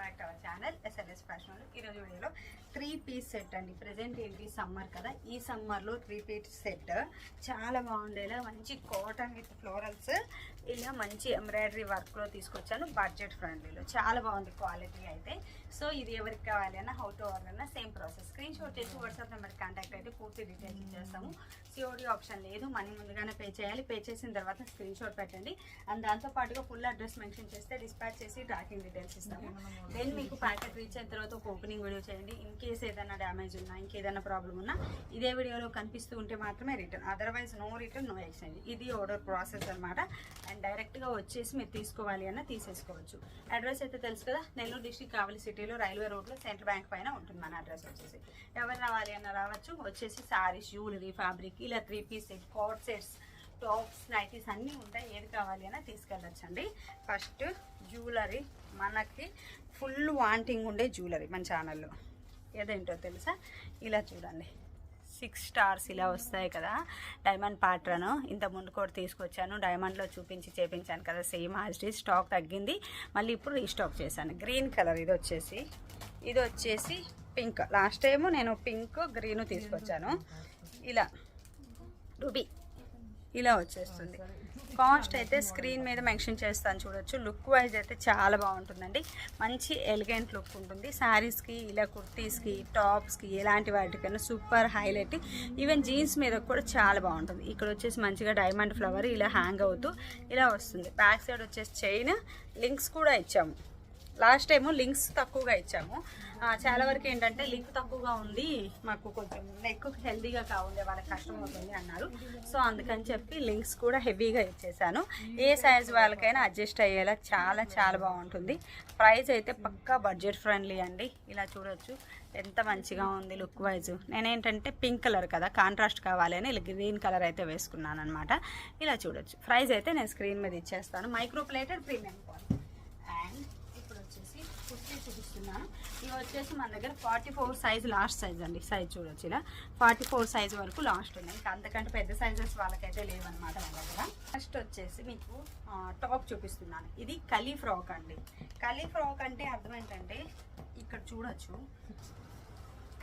Back to our channel SLS fashion. ఈరోజు వీడియోలో 3-piece set అండి. ప్రెజెంట్ ఏంటి సమ్మర్ కదా, ఈ సమ్మర్లో 3-piece సెట్ చాలా బాగుండేలా మంచి కాటన్ విత్ ఫ్లోరల్స్ ఇలా మంచి ఎంబ్రాయిడరీ వర్క్లో తీసుకొచ్చాను. బడ్జెట్ ఫ్రెండ్లీలో చాలా బాగుంది క్వాలిటీ అయితే. సో ఇది ఎవరికి కావాలి అన్న, హౌ టు ఆర్డర్ అన్న సేమ్ ప్రాసెస్. స్క్రీన్ షాట్ చేసి వాట్సాప్ నెంబర్కి కాంటాక్ట్ అయితే పూర్తి డీటెయిల్స్ ఇచ్చేస్తాము. సిఓడి ఆప్షన్ లేదు, మనీ ముందుగానే పే చేయాలి. పే చేసిన తర్వాత స్క్రీన్ షాట్ పెట్టండి అండ్ దాంతోపాటుగా ఫుల్ అడ్రస్ మెన్షన్ చేస్తే డిస్పాచ్ చేసి ట్రాకింగ్ డీటెయిల్స్ ఇస్తాము. దెన్ మీకు ప్యాకెట్ రీచ్ అయిన తర్వాత ఒక ఓపెనింగ్ వీడియో చేయండి. ఇన్ కేస్ ఏదైనా డ్యామేజ్ ఉన్నా, ఇంకేదైనా ప్రాబ్లం ఉన్నా ఇదే వీడియోలో కనిపిస్తూ ఉంటే మాత్రమే return, otherwise no return no exchange. ఇది ఆర్డర్ ప్రాసెస్ అనమాట. అండ్ డైరెక్ట్గా వచ్చేసి మీరు తీసుకోవాలి అన్న తీసేసుకోవచ్చు. అడ్రస్ అయితే తెలుసు కదా, నెల్లూరు డిస్ట్రిక్ట్ కావలి సిటీలో రైల్వే రోడ్లో సెంట్రల్ బ్యాంక్ పైన ఉంటుంది మన అడ్రస్ వచ్చేసి. ఎవరు రావాలి అన్న రావచ్చు. వచ్చేసి సారీస్, జ్యువెలరీ, ఫ్యాబ్రిక్ ఇలా 3-piece set, coat sets, tops, nighties అన్నీ ఉంటాయి. ఏది కావాలి అన్న తీసుకెళ్ళొచ్చండి. ఫస్ట్ జ్యువెలరీ, మనకి ఫుల్ వాంటింగ్ ఉండే జ్యువెలరీ మన ఛానల్లో ఏదేంటో తెలుసా, ఇలా చూడండి 6 స్టార్స్ ఇలా వస్తాయి కదా, డైమండ్ ప్యాటర్న్. ఇంత ముందు కూడా తీసుకొచ్చాను, డైమండ్లో చూపించి చేపించాను కదా, సేమ్ యాజ్ స్టాక్ తగ్గింది, మళ్ళీ ఇప్పుడు రీస్టాక్ చేశాను. గ్రీన్ కలర్ ఇది వచ్చేసి పింక్. లాస్ట్ టైము నేను పింక్ గ్రీన్ తీసుకొచ్చాను. ఇలా రూబీ ఇలా వచ్చేస్తుంది. కాస్ట్ అయితే స్క్రీన్ మీద మెన్షన్ చేస్తాను చూడొచ్చు. లుక్ వైజ్ అయితే చాలా బాగుంటుందండి, మంచి ఎలిగెంట్ లుక్ ఉంటుంది. శారీస్కి ఇలా కుర్తీస్కి, టాప్స్కి, ఎలాంటి వాటికైనా సూపర్ హైలైట్. ఈవెన్ జీన్స్ మీద కూడా చాలా బాగుంటుంది. ఇక్కడ వచ్చేసి మంచిగా డైమండ్ ఫ్లవర్ ఇలా హ్యాంగ్ అవుతూ ఇలా వస్తుంది. బ్యాక్ సైడ్ వచ్చేసి చైన్, లింక్స్ కూడా ఇచ్చాము. లాస్ట్ టైము లింక్స్ తక్కువగా ఇచ్చాము. చాలా వరకు ఏంటంటే లింక్ తక్కువగా ఉంది, మాకు కొంచెం నెక్ హెల్దీగా కావాలి, వాళ్ళకి కష్టం అవుతుంది అన్నారు. సో అందుకని చెప్పి లింక్స్ కూడా హెవీగా ఇచ్చేసాను. ఏ సైజ్ వాళ్ళకైనా అడ్జస్ట్ అయ్యేలా చాలా చాలా బాగుంటుంది. ప్రైస్ అయితే పక్కా బడ్జెట్ ఫ్రెండ్లీ అండి. ఇలా చూడొచ్చు ఎంత మంచిగా ఉంది లుక్ వైజ్. నేనేంటంటే పింక్ కలర్ కదా, కాంట్రాస్ట్ కావాలి అని ఇలా గ్రీన్ కలర్ అయితే వేసుకున్నాను అనమాట. ఇలా చూడొచ్చు. ప్రైస్ అయితే నేను స్క్రీన్ మీద ఇచ్చేస్తాను. Micro plated premium quality. And kurti చూపిస్తున్నాను. ఇవి వచ్చేసి మన దగ్గర 44 సైజ్ లాస్ట్ సైజ్ అండి. సైజ్ చూడొచ్చు, ఇలా 44 సైజ్ వరకు లాస్ట్ ఉన్నాయి. ఇంకా అంతకంటే పెద్ద సైజెస్ వాళ్ళకైతే లేవన్నమాట మన దగ్గర. ఫస్ట్ వచ్చేసి మీకు టాప్ చూపిస్తున్నాను. ఇది కలీ ఫ్రాక్ అండి. కలీ ఫ్రాక్ అంటే అర్థం ఏంటంటే, ఇక్కడ చూడొచ్చు,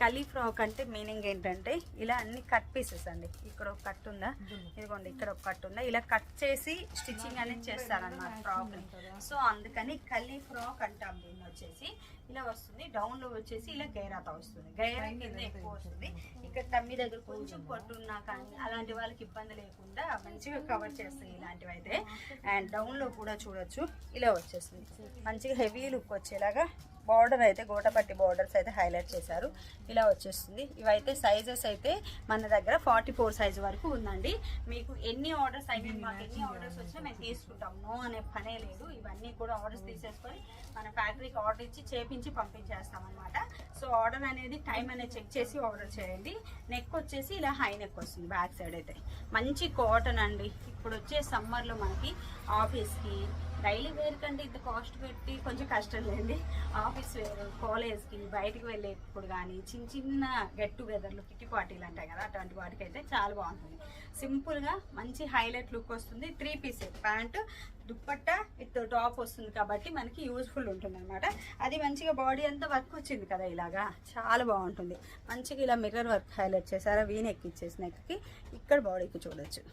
కలీ ఫ్రాక్ అంటే మీనింగ్ ఏంటంటే ఇలా అన్ని కట్ పీసెస్ అండి. ఇక్కడ ఒక కట్ ఉందా, ఇదిగోండి ఇక్కడ ఒక కట్ ఉందా, ఇలా కట్ చేసి స్టిచ్చింగ్ అనేది చేస్తారన్నమాట ఫ్రాక్. సో అందుకని కలీ ఫ్రాక్ అంటాం. దీన్ని వచ్చేసి ఇలా వస్తుంది. డౌన్లో వచ్చేసి ఇలా గైరాతా వస్తుంది, గైరా కింద ఎక్కువ వస్తుంది. ఇక్కడ టమ్మీ దగ్గర కొంచెం పట్టున్నా కానీ అలాంటి వాళ్ళకి ఇబ్బంది లేకుండా మంచిగా కవర్ చేస్తాయి ఇలాంటివి అయితే. అండ్ డౌన్లో కూడా చూడొచ్చు ఇలా వచ్చేస్తుంది, మంచిగా హెవీ లుక్ వచ్చేలాగా. బార్డర్ అయితే గోటపట్టి బార్డర్స్ అయితే హైలైట్ చేశారు. ఇలా వచ్చేస్తుంది. ఇవైతే సైజెస్ అయితే మన దగ్గర 44 సైజ్ వరకు ఉందండి. మీకు ఎన్ని ఆర్డర్స్ మాకు ఎన్ని ఆర్డర్స్ వచ్చినా మేము తీసుకుంటాం, నో అనే పనే లేదు. ఇవన్నీ కూడా ఆర్డర్స్ తీసేసుకొని మన ఫ్యాక్టరీకి ఆర్డర్ ఇచ్చి చేపించి పంపించేస్తాం అనమాట. సో ఆర్డర్ అనేది టైం అనేది చెక్ చేసి ఆర్డర్ చేయండి. నెక్ వచ్చేసి ఇలా హై నెక్ వస్తుంది. బ్యాక్ సైడ్ అయితే మంచి కాటన్ అండి. ఇప్పుడు వచ్చే సమ్మర్లో మనకి ఆఫీస్కి, డైలీ వేర్ కంటే ఇంత కాస్ట్ పెట్టి కొంచెం కష్టం లేండి. ఆఫీస్ వేర్, కాలేజ్కి, బయటికి వెళ్ళేప్పుడు కానీ, చిన్న చిన్న గెట్ టుగెదర్లు, కిట్టి పార్టీలు అంటాయి కదా, అటువంటి వాటికి అయితే చాలా బాగుంటుంది. సింపుల్గా మంచి హైలైట్ లుక్ వస్తుంది. 3-piece pant, dupatta with top వస్తుంది కాబట్టి మనకి యూజ్ఫుల్ ఉంటుంది అనమాట. అది మంచిగా బాడీ అంతా వర్క్ వచ్చింది కదా, ఇలాగా చాలా బాగుంటుంది. మంచిగా ఇలా మిర్రర్ వర్క్ హైలైట్ చేశారా, వీనెక్ ఇచ్చేసి నెక్కి ఇక్కడ బాడీకి చూడొచ్చు.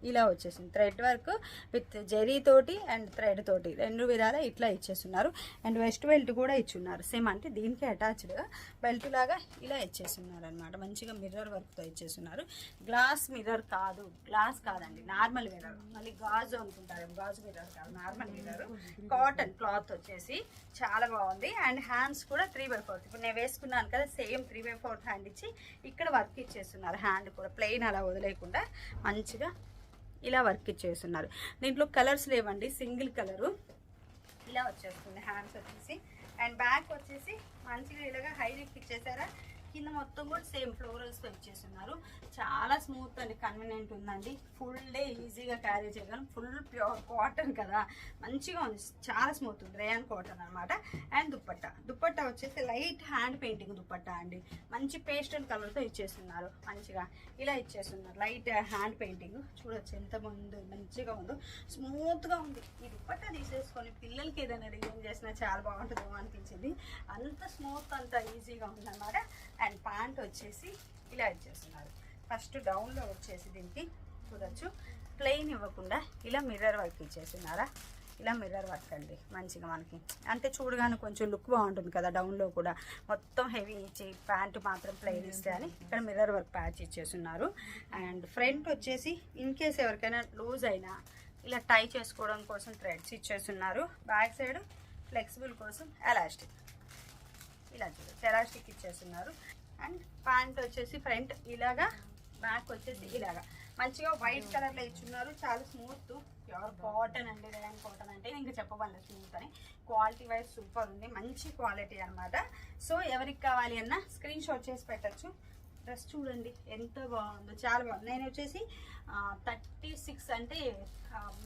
ఇలా వచ్చేసింది థ్రెడ్ వర్క్ విత్ జెరీ తోటి అండ్ థ్రెడ్ తోటి రెండు విధాలా ఇట్లా ఇచ్చేస్తున్నారు. అండ్ వెస్ట్ బెల్ట్ కూడా ఇచ్చున్నారు సేమ్, అంటే దీనికి అటాచ్డ్ బెల్ట్ లాగా ఇలా ఇచ్చేస్తున్నారు అనమాట. మంచిగా మిర్రర్ వర్క్తో ఇచ్చేస్తున్నారు. గ్లాస్ మిర్రర్ కాదు, గ్లాస్ కాదండి, నార్మల్ మిర్రర్. మళ్ళీ గాజు అనుకుంటారు, గాజు మిర్రర్ కాదు, నార్మల్ మిర్రర్. కాటన్ క్లాత్ వచ్చేసి చాలా బాగుంది. అండ్ హ్యాండ్స్ కూడా 3/4. ఇప్పుడు నేను వేసుకున్నాను కదా, సేమ్ 3/4 హ్యాండ్ ఇచ్చి ఇక్కడ వర్క్ ఇచ్చేస్తున్నారు. హ్యాండ్ కూడా ప్లెయిన్ అలా వదిలేయకుండా మంచిగా ఇలా వర్క్ ఇచ్చేస్తున్నారు. దీంట్లో కలర్స్ లేవండి, సింగిల్ కలరు ఇలా వచ్చేస్తుంది హ్యాండ్స్ వచ్చేసి. అండ్ బ్యాక్ వచ్చేసి మంచిగా ఇలాగా హై నెక్ ఇచ్చేసారా, కింద మొత్తం కూడా సేమ్ ఫ్లోరల్స్తో ఇచ్చేస్తున్నారు. చాలా స్మూత్ అండి, కన్వీనియంట్ ఉందండి. ఫుల్ డే ఈజీగా క్యారీ చేయగలం. ఫుల్ ప్యూర్ కాటన్ కదా, మంచిగా ఉంది, చాలా స్మూత్ ఉంది. రేయాన్ కాటన్ అనమాట. అండ్ దుప్పట్టా వచ్చేసి లైట్ హ్యాండ్ పెయింటింగ్ దుప్పట్టా అండి. మంచి పేస్టల్ కలర్తో ఇచ్చేస్తున్నారు. మంచిగా ఇలా ఇచ్చేస్తున్నారు, లైట్ హ్యాండ్ పెయింటింగ్. చూడొచ్చు ఎంత బాగుందో, మంచిగా ఉందో, స్మూత్గా ఉంది. ఈ దుప్పట్టా తీసేసుకొని పిల్లలకి ఏదైనా డిజైన్ చేసినా చాలా బాగుంటుందేమో అనిపించింది. అంత స్మూత్, అంత ఈజీగా ఉందన్నమాట. అండ్ ప్యాంట్ వచ్చేసి ఇలా ఇచ్చేస్తున్నారు. ఫస్ట్ డౌన్లో వచ్చేసి దీనికి చూడొచ్చు ప్లెయిన్ ఇవ్వకుండా ఇలా మిర్రర్ వర్క్ ఇచ్చేస్తున్నారా. ఇలా మిర్రర్ వర్క్ అండి, మంచిగా మనకి అంటే చూడగానే కొంచెం లుక్ బాగుంటుంది కదా. డౌన్లో కూడా మొత్తం హెవీ ఇచ్చి ప్యాంటు మాత్రం ప్లెయిన్ ఇస్తే అని ఇక్కడ మిర్రర్ వర్క్ ప్యాచ్ ఇచ్చేస్తున్నారు. అండ్ ఫ్రంట్ వచ్చేసి ఇన్ కేస్ ఎవరికైనా లూజ్ అయినా ఇలా టై చేసుకోవడం కోసం థ్రెడ్స్ ఇచ్చేస్తున్నారు. బ్యాక్ సైడ్ ఫ్లెక్సిబుల్ కోసం ఎలాస్టిక్, ఇలా చూడచ్చు ఎలాస్టిక్ ఇచ్చేస్తున్నారు. అండ్ ప్యాంట్ వచ్చేసి ఫ్రంట్ ఇలాగా, బ్యాక్ వచ్చేసి ఇలాగా మంచిగా వైట్ కలర్లో ఇచ్చున్నారు. చాలా స్మూత్ ప్యూర్ కాటన్ అండి. రేయాన్ కాటన్ అంటే ఇంకా చెప్పబడలేదు, స్మూత్ అని. క్వాలిటీ వైజ్ సూపర్ ఉంది, మంచి క్వాలిటీ అనమాట. సో ఎవరికి కావాలి అన్నా స్క్రీన్ షాట్ చేసి పెట్టచ్చు. డ్రెస్ చూడండి ఎంత బాగుందో, చాలా బాగుంది. నేను వచ్చేసి 36 అంటే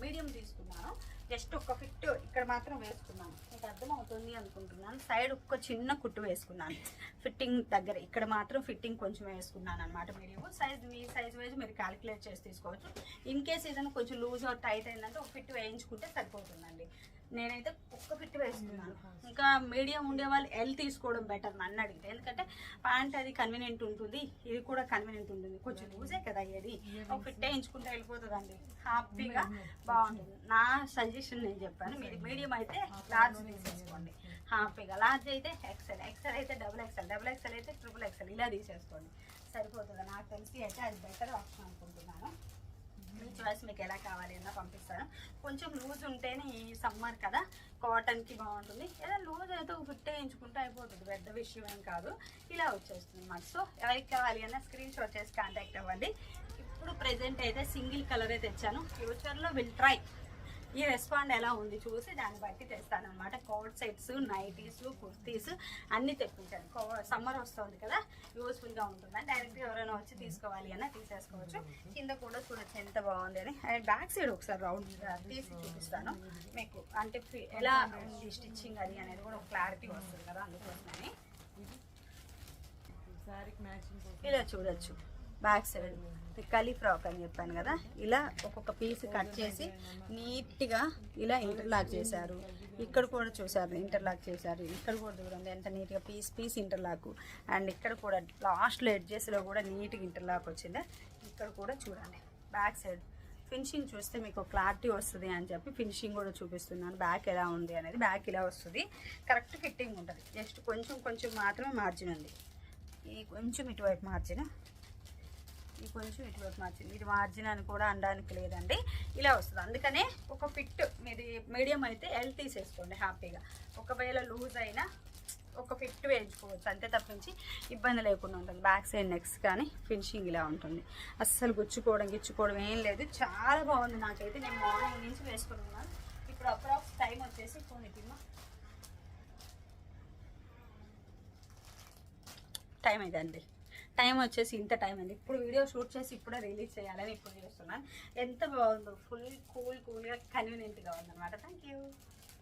మీడియం తీసుకున్నాను. జస్ట్ ఒక ఫిట్ ఇక్కడ మాత్రం వేసుకున్నాను, మీకు అర్థమవుతుంది అనుకుంటున్నాను. సైడ్ ఒక చిన్న కుట్టు వేసుకున్నాను ఫిట్టింగ్ దగ్గర, ఇక్కడ మాత్రం ఫిట్టింగ్ కొంచెం వేసుకున్నాను అనమాట. మీడియం సైజ్, మీ సైజ్ వైజ్ మీరు క్యాలిక్యులేట్ చేసి తీసుకోవచ్చు. ఇన్ కేస్ ఏదైనా కొంచెం లూజ్ ఆర్ టైట్ అయిందంటే ఒక ఫిట్ వేయించుకుంటే సరిపోతుందండి. నేనైతే ఒక్క ఫిట్ వేసుకున్నాను. ఇంకా మీడియం ఉండే వాళ్ళు ఎల్ తీసుకోవడం బెటర్ నన్ను అడిగితే, ఎందుకంటే ప్యాంట్ అది కన్వీనియంట్ ఉంటుంది, ఇది కూడా కన్వీనియంట్ ఉంటుంది. కొంచెం లూజే కదా ఇది, ఒక ఫిట్ వేయించుకుంటే వెళ్ళిపోతుందండి, హ్యాపీగా బాగుంటుంది. నా సజెషన్ నేను చెప్పాను. మీరు మీడియం అయితే లార్జ్ తీసేసుకోండి హ్యాపీగా. లార్జ్ అయితే ఎక్సెల్, ఎక్సెల్ అయితే డబుల్ ఎక్సెల్, డబుల్ ఎక్సెల్ అయితే ట్రిపుల్ ఎక్సెల్, ఇలా తీసేసుకోండి సరిపోతుంది. నాకు తెలిసి అయితే అది బెటర్ ఆప్షన్ అనుకుంటున్నాను. మీ చాయిస్, మీకు ఎలా కావాలి అన్నా పంపిస్తాను. కొంచెం లూజ్ ఉంటేనే ఈ సమ్మర్ కదా కాటన్కి బాగుంటుంది. ఏదైనా లూజ్ అయితే ఒక ఫిట్ వేయించుకుంటే అయిపోతుంది, పెద్ద విషయం ఏం కాదు. ఇలా వచ్చేస్తుంది మాకు. సో ఎవరికి కావాలి అన్నా స్క్రీన్ షాట్ చేసి కాంటాక్ట్ అవ్వండి. ఇప్పుడు ప్రెజెంట్ అయితే సింగిల్ కలరే తెచ్చాను. ఫ్యూచర్లో విల్ ట్రై ఈ రెస్పాండ్ ఎలా ఉంది చూసి దాన్ని బట్టి తెస్తాను అనమాట. కోట్ సెట్స్, నైటీస్, కుర్తీస్ అన్నీ తెప్పించాను. సమ్మర్ వస్తుంది కదా, యూస్ఫుల్గా ఉంటుందని డైరెక్ట్గా ఎవరైనా వచ్చి తీసుకోవాలి అన్నా తీసేసుకోవచ్చు. కింద కూడా చూడొచ్చు ఎంత బాగుంది అని. అండ్ బ్యాక్ సైడ్ ఒకసారి రౌండ్ తీసి చూపిస్తాను మీకు, అంటే ఎలా ఉంది స్టిచ్చింగ్ అది అనేది కూడా ఒక క్లారిటీ వస్తుంది కదా, అందుకోసమని. ఇలా చూడొచ్చు బ్యాక్ సైడ్ కలీ ఫ్రాక్ అని చెప్పాను కదా, ఇలా ఒక్కొక్క పీస్ కట్ చేసి నీట్గా ఇలా ఇంటర్లాక్ చేశారు. ఇక్కడ కూడా చూసారు ఇంటర్లాక్ చేశారు. ఇక్కడ కూడా చూడండి ఎంత నీట్గా పీస్ ఇంటర్లాక్. అండ్ ఇక్కడ కూడా లాస్ట్లో ఎడ్జెస్లో కూడా నీట్గా ఇంటర్లాక్ వచ్చింది. ఇక్కడ కూడా చూడండి బ్యాక్ సైడ్ ఫినిషింగ్ చూస్తే మీకు క్లారిటీ వస్తుంది అని చెప్పి ఫినిషింగ్ కూడా చూపిస్తున్నాను. బ్యాక్ ఎలా ఉంది అనేది. బ్యాక్ ఇలా వస్తుంది, కరెక్ట్ ఫిట్టింగ్ ఉంటుంది. జస్ట్ కొంచెం మాత్రమే మార్జిన్ ఉంది. ఈ కొంచెం ఇటువైపు మార్జిన్, ఈ కొంచెం ఇటువైపు మార్జిన్, ఇది మార్జిన్ అని కూడా అనడానికి లేదండి, ఇలా వస్తుంది. అందుకనే ఒక ఫిట్ మీది మీడియం అయితే ఎల్ తీసేసుకోండి హ్యాపీగా. ఒకవేళ లూజ్ అయినా ఒక ఫిట్ వేయించుకోవచ్చు, అంతే తప్పించి ఇబ్బంది లేకుండా ఉంటుంది. బ్యాక్ సైడ్ నెక్స్ట్ కానీ ఫినిషింగ్ ఇలా ఉంటుంది. అస్సలు గిచ్చుకోవడం ఏం లేదు. చాలా బాగుంది నాకైతే. నేను మార్నింగ్ నుంచి వేసుకుని ఉన్నాను. ఇప్పుడు అప్రాక్స్ టైం వచ్చేసి టైం అయిందండి. టైం వచ్చేసి ఇంత టైం అయింది. ఇప్పుడు వీడియో షూట్ చేసి ఇప్పుడే రిలీజ్ చేయాలని ఇప్పుడు చేస్తున్నాను. ఎంత బాగుందో, ఫుల్ కూల్గా కన్వీనియంట్గా ఉందన్నమాట. Thank you.